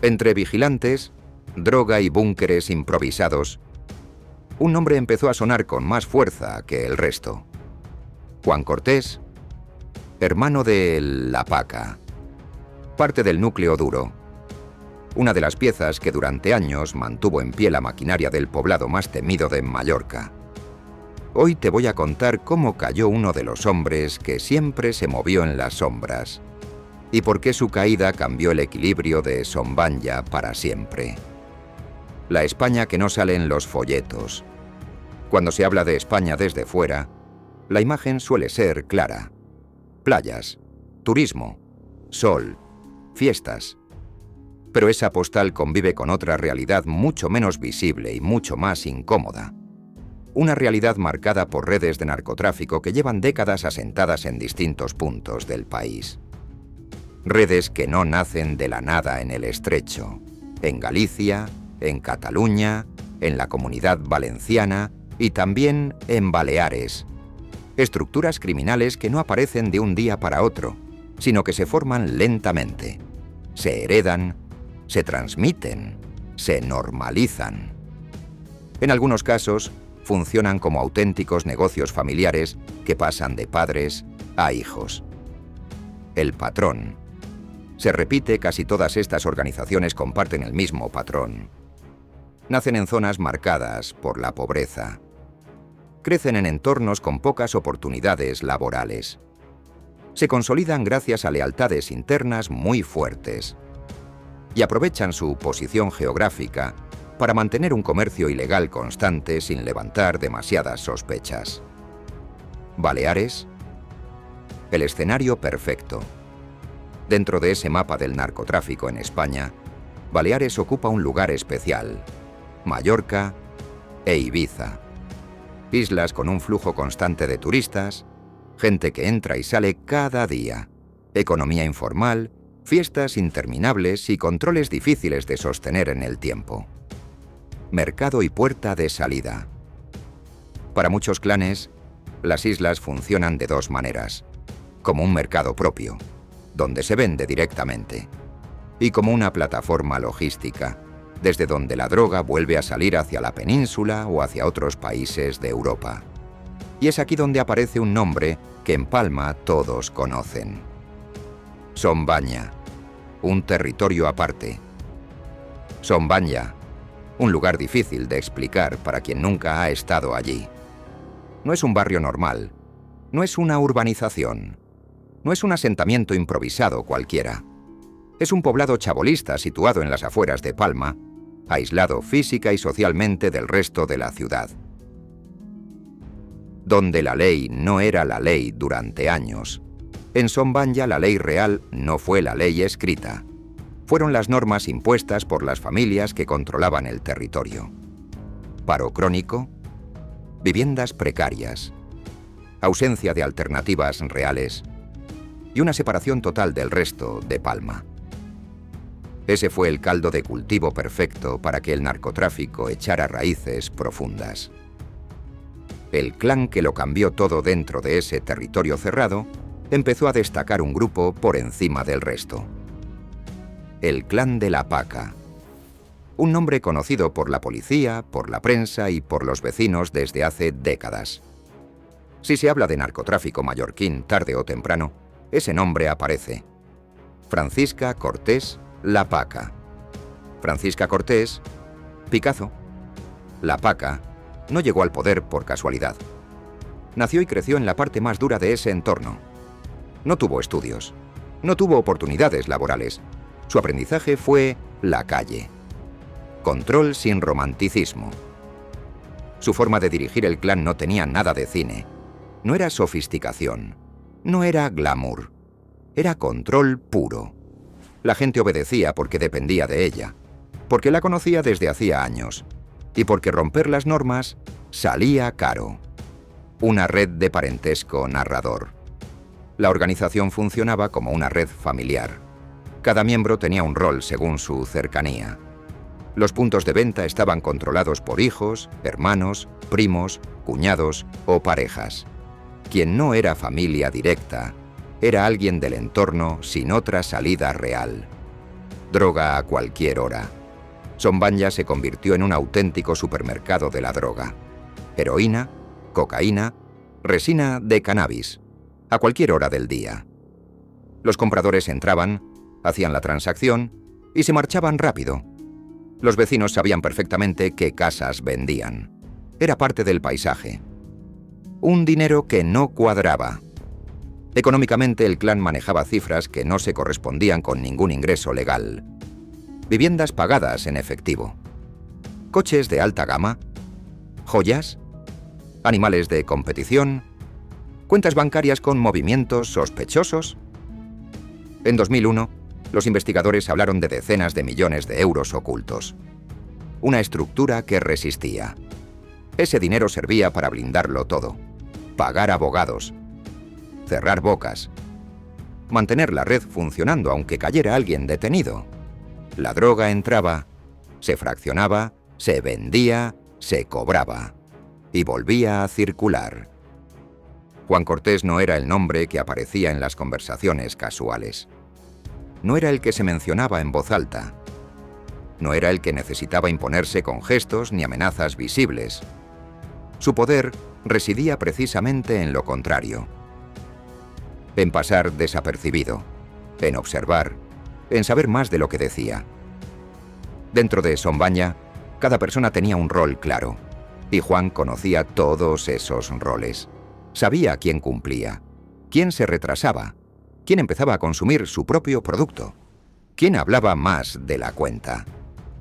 Entre vigilantes, droga y búnkeres improvisados, un nombre empezó a sonar con más fuerza que el resto. Juan Cortés, hermano de La Paca, parte del núcleo duro, una de las piezas que durante años mantuvo en pie la maquinaria del poblado más temido de Mallorca. Hoy te voy a contar cómo cayó uno de los hombres que siempre se movió en las sombras y por qué su caída cambió el equilibrio de Sombanya para siempre. La España que no sale en los folletos. Cuando se habla de España desde fuera, la imagen suele ser clara. Playas, turismo, sol, fiestas. Pero esa postal convive con otra realidad mucho menos visible y mucho más incómoda. Una realidad marcada por redes de narcotráfico que llevan décadas asentadas en distintos puntos del país. Redes que no nacen de la nada en el Estrecho, en Galicia, en Cataluña, en la Comunidad Valenciana y también en Baleares. Estructuras criminales que no aparecen de un día para otro, sino que se forman lentamente, se heredan, se transmiten, se normalizan. En algunos casos, funcionan como auténticos negocios familiares que pasan de padres a hijos. El patrón. Se repite, casi todas estas organizaciones comparten el mismo patrón. Nacen en zonas marcadas por la pobreza. Crecen en entornos con pocas oportunidades laborales. Se consolidan gracias a lealtades internas muy fuertes. Y aprovechan su posición geográfica para mantener un comercio ilegal constante sin levantar demasiadas sospechas. Baleares, el escenario perfecto. Dentro de ese mapa del narcotráfico en España, Baleares ocupa un lugar especial: Mallorca e Ibiza. Islas con un flujo constante de turistas, gente que entra y sale cada día, economía informal, fiestas interminables y controles difíciles de sostener en el tiempo. Mercado y puerta de salida. Para muchos clanes, las islas funcionan de dos maneras: como un mercado propio, donde se vende directamente, y como una plataforma logística, desde donde la droga vuelve a salir hacia la península o hacia otros países de Europa. Y es aquí donde aparece un nombre que en Palma todos conocen: Sombanya, un territorio aparte. Sombanya, un lugar difícil de explicar para quien nunca ha estado allí. No es un barrio normal, no es una urbanización, no es un asentamiento improvisado cualquiera. Es un poblado chabolista situado en las afueras de Palma, aislado física y socialmente del resto de la ciudad. Donde la ley no era la ley durante años, en Sombanya la ley real no fue la ley escrita. Fueron las normas impuestas por las familias que controlaban el territorio. Paro crónico, viviendas precarias, ausencia de alternativas reales y una separación total del resto de Palma. Ese fue el caldo de cultivo perfecto para que el narcotráfico echara raíces profundas. El clan que lo cambió todo dentro de ese territorio cerrado empezó a destacar un grupo por encima del resto. El clan de La Paca. Un nombre conocido por la policía, por la prensa y por los vecinos desde hace décadas. Si se habla de narcotráfico mallorquín tarde o temprano, ese nombre aparece. Francisca Cortés La Paca. Francisca Cortés, Picazo. La Paca no llegó al poder por casualidad. Nació y creció en la parte más dura de ese entorno. No tuvo estudios, no tuvo oportunidades laborales. Su aprendizaje fue la calle. Control sin romanticismo. Su forma de dirigir el clan no tenía nada de cine. No era sofisticación. No era glamour. Era control puro. La gente obedecía porque dependía de ella, porque la conocía desde hacía años, y porque romper las normas salía caro. Una red de parentesco narrador. La organización funcionaba como una red familiar. Cada miembro tenía un rol según su cercanía. Los puntos de venta estaban controlados por hijos, hermanos, primos, cuñados o parejas. Quien no era familia directa, era alguien del entorno sin otra salida real. droga a cualquier hora. Sombanya se convirtió en un auténtico supermercado de la droga. Heroína, cocaína, resina de cannabis, a cualquier hora del día. Los compradores entraban, hacían la transacción y se marchaban rápido. Los vecinos sabían perfectamente qué casas vendían. Era parte del paisaje. Un dinero que no cuadraba. Económicamente, el clan manejaba cifras que no se correspondían con ningún ingreso legal. Viviendas pagadas en efectivo. Coches de alta gama. Joyas. Animales de competición. Cuentas bancarias con movimientos sospechosos. En 2001, los investigadores hablaron de decenas de millones de euros ocultos. Una estructura que resistía. Ese dinero servía para blindarlo todo. Pagar abogados. Cerrar bocas. Mantener la red funcionando aunque cayera alguien detenido. La droga entraba, se fraccionaba, se vendía, se cobraba. Y volvía a circular. Juan Cortés no era el nombre que aparecía en las conversaciones casuales. No era el que se mencionaba en voz alta. No era el que necesitaba imponerse con gestos ni amenazas visibles. Su poder residía precisamente en lo contrario. En pasar desapercibido, en observar, en saber más de lo que decía. Dentro de Sombanya, cada persona tenía un rol claro, y Juan conocía todos esos roles. Sabía quién cumplía, quién se retrasaba, quién empezaba a consumir su propio producto, quién hablaba más de la cuenta.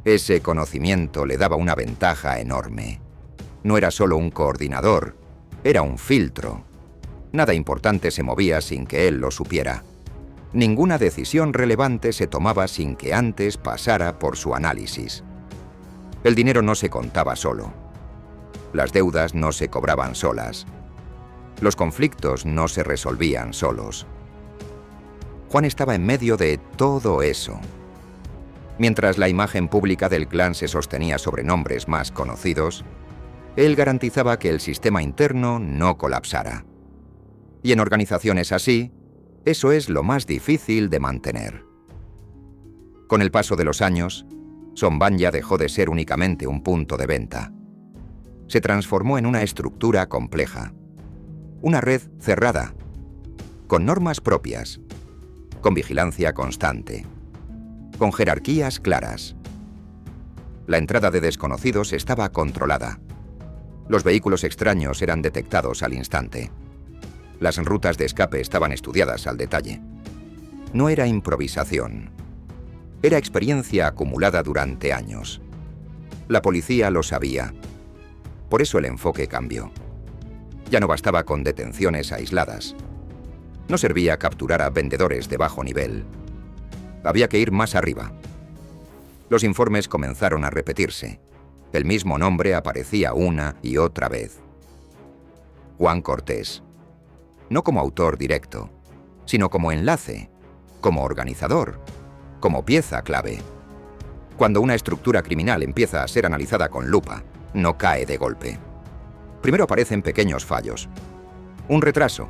Ese conocimiento le daba una ventaja enorme. No era solo un coordinador, era un filtro. Nada importante se movía sin que él lo supiera. Ninguna decisión relevante se tomaba sin que antes pasara por su análisis. El dinero no se contaba solo. Las deudas no se cobraban solas. Los conflictos no se resolvían solos. Juan estaba en medio de todo eso. Mientras la imagen pública del clan se sostenía sobre nombres más conocidos, él garantizaba que el sistema interno no colapsara. Y en organizaciones así, eso es lo más difícil de mantener. Con el paso de los años, Sombanya dejó de ser únicamente un punto de venta. Se transformó en una estructura compleja. Una red cerrada, con normas propias, con vigilancia constante, con jerarquías claras. La entrada de desconocidos estaba controlada. Los vehículos extraños eran detectados al instante. Las rutas de escape estaban estudiadas al detalle. No era improvisación. Era experiencia acumulada durante años. La policía lo sabía. Por eso el enfoque cambió. Ya no bastaba con detenciones aisladas. No servía capturar a vendedores de bajo nivel. Había que ir más arriba. Los informes comenzaron a repetirse. El mismo nombre aparecía una y otra vez. Juan Cortés. No como autor directo, sino como enlace, como organizador, como pieza clave. Cuando una estructura criminal empieza a ser analizada con lupa, no cae de golpe. Primero aparecen pequeños fallos. Un retraso,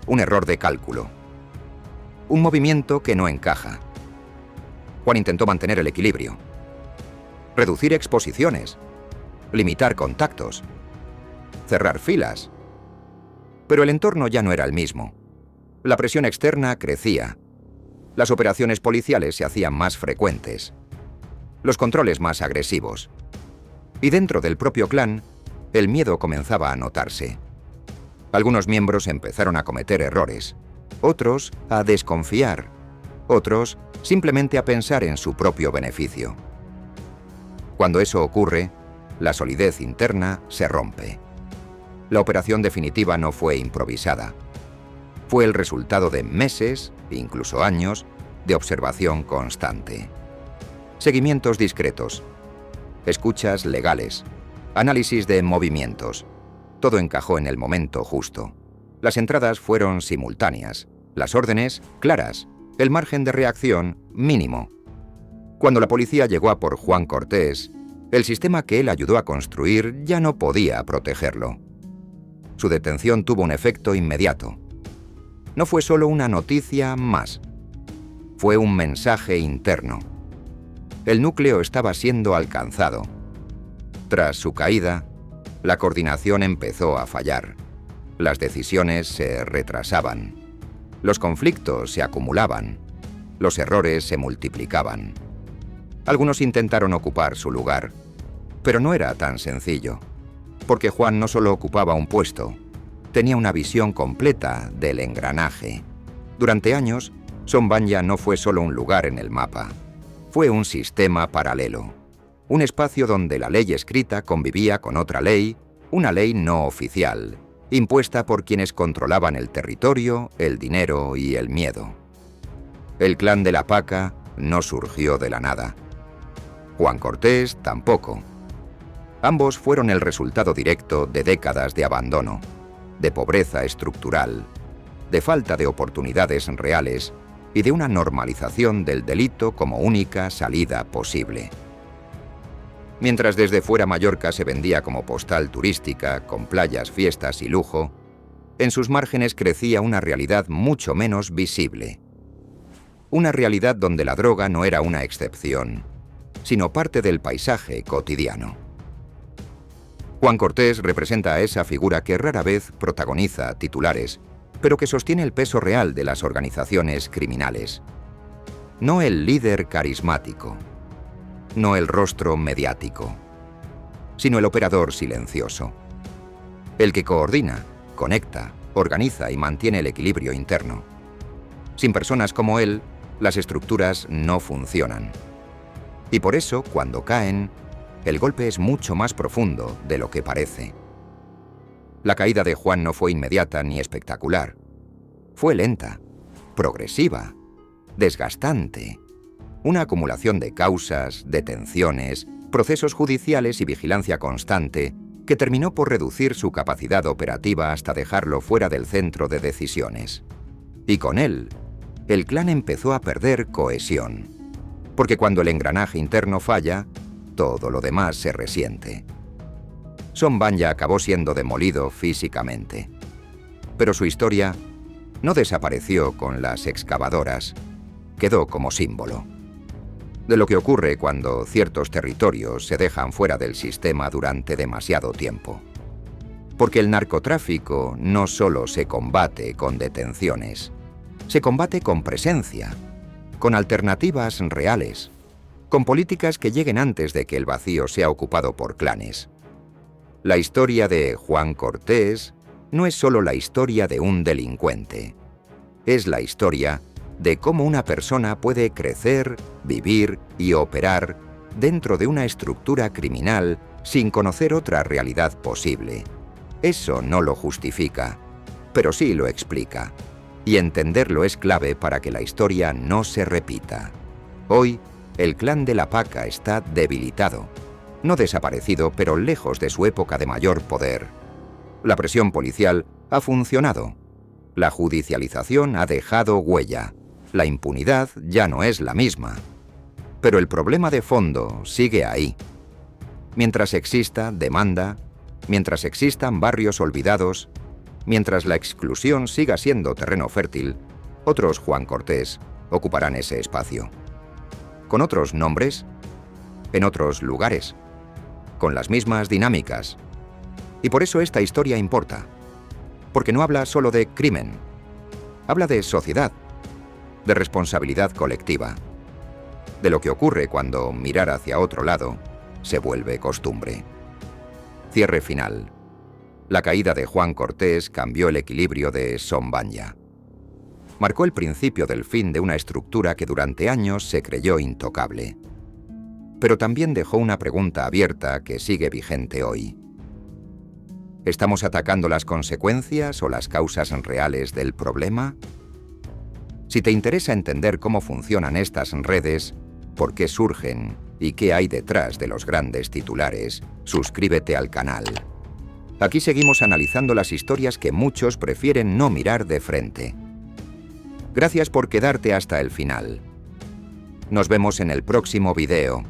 un error de cálculo, un movimiento que no encaja. Juan intentó mantener el equilibrio, reducir exposiciones, limitar contactos, cerrar filas. Pero el entorno ya no era el mismo. La presión externa crecía. Las operaciones policiales se hacían más frecuentes. Los controles más agresivos. Y dentro del propio clan, el miedo comenzaba a notarse. Algunos miembros empezaron a cometer errores, otros a desconfiar, otros simplemente a pensar en su propio beneficio. Cuando eso ocurre, la solidez interna se rompe. La operación definitiva no fue improvisada. Fue el resultado de meses, incluso años, de observación constante. Seguimientos discretos, escuchas legales, análisis de movimientos. Todo encajó en el momento justo. Las entradas fueron simultáneas, las órdenes claras, el margen de reacción mínimo. Cuando la policía llegó a por Juan Cortés, el sistema que él ayudó a construir ya no podía protegerlo. Su detención tuvo un efecto inmediato. No fue solo una noticia más. Fue un mensaje interno. El núcleo estaba siendo alcanzado. Tras su caída, la coordinación empezó a fallar. Las decisiones se retrasaban. Los conflictos se acumulaban. Los errores se multiplicaban. Algunos intentaron ocupar su lugar, pero no era tan sencillo, porque Juan no solo ocupaba un puesto, tenía una visión completa del engranaje. Durante años, Sombanya no fue solo un lugar en el mapa, fue un sistema paralelo, un espacio donde la ley escrita convivía con otra ley, una ley no oficial, impuesta por quienes controlaban el territorio, el dinero y el miedo. El clan de la Paca no surgió de la nada. Juan Cortés tampoco. Ambos fueron el resultado directo de décadas de abandono, de pobreza estructural, de falta de oportunidades reales y de una normalización del delito como única salida posible. Mientras desde fuera Mallorca se vendía como postal turística, con playas, fiestas y lujo, en sus márgenes crecía una realidad mucho menos visible. Una realidad donde la droga no era una excepción, sino parte del paisaje cotidiano. Juan Cortés representa a esa figura que rara vez protagoniza titulares, pero que sostiene el peso real de las organizaciones criminales. No el líder carismático, no el rostro mediático, sino el operador silencioso. El que coordina, conecta, organiza y mantiene el equilibrio interno. Sin personas como él, las estructuras no funcionan. Y por eso, cuando caen, el golpe es mucho más profundo de lo que parece. La caída de Juan no fue inmediata ni espectacular. Fue lenta, progresiva, desgastante. Una acumulación de causas, detenciones, procesos judiciales y vigilancia constante que terminó por reducir su capacidad operativa hasta dejarlo fuera del centro de decisiones. Y con él, el clan empezó a perder cohesión. Porque cuando el engranaje interno falla, todo lo demás se resiente. Sombanya acabó siendo demolido físicamente. Pero su historia no desapareció con las excavadoras, quedó como símbolo de lo que ocurre cuando ciertos territorios se dejan fuera del sistema durante demasiado tiempo. Porque el narcotráfico no solo se combate con detenciones, se combate con presencia, con alternativas reales, con políticas que lleguen antes de que el vacío sea ocupado por clanes. La historia de Juan Cortés no es solo la historia de un delincuente, es la historia de cómo una persona puede crecer, vivir y operar dentro de una estructura criminal sin conocer otra realidad posible. Eso no lo justifica, pero sí lo explica, y entenderlo es clave para que la historia no se repita. Hoy, el clan de la Paca está debilitado, no desaparecido, pero lejos de su época de mayor poder. La presión policial ha funcionado. La judicialización ha dejado huella. La impunidad ya no es la misma. Pero el problema de fondo sigue ahí. Mientras exista demanda, mientras existan barrios olvidados, mientras la exclusión siga siendo terreno fértil, otros Juan Cortés ocuparán ese espacio. Con otros nombres, en otros lugares, con las mismas dinámicas. Y por eso esta historia importa. Porque no habla solo de crimen. Habla de sociedad, de responsabilidad colectiva, de lo que ocurre cuando mirar hacia otro lado se vuelve costumbre. Cierre final. La caída de Juan Cortés cambió el equilibrio de Sombanya. Marcó el principio del fin de una estructura que durante años se creyó intocable. Pero también dejó una pregunta abierta que sigue vigente hoy. ¿Estamos atacando las consecuencias o las causas reales del problema? Si te interesa entender cómo funcionan estas redes, por qué surgen y qué hay detrás de los grandes titulares, suscríbete al canal. Aquí seguimos analizando las historias que muchos prefieren no mirar de frente. Gracias por quedarte hasta el final. Nos vemos en el próximo video.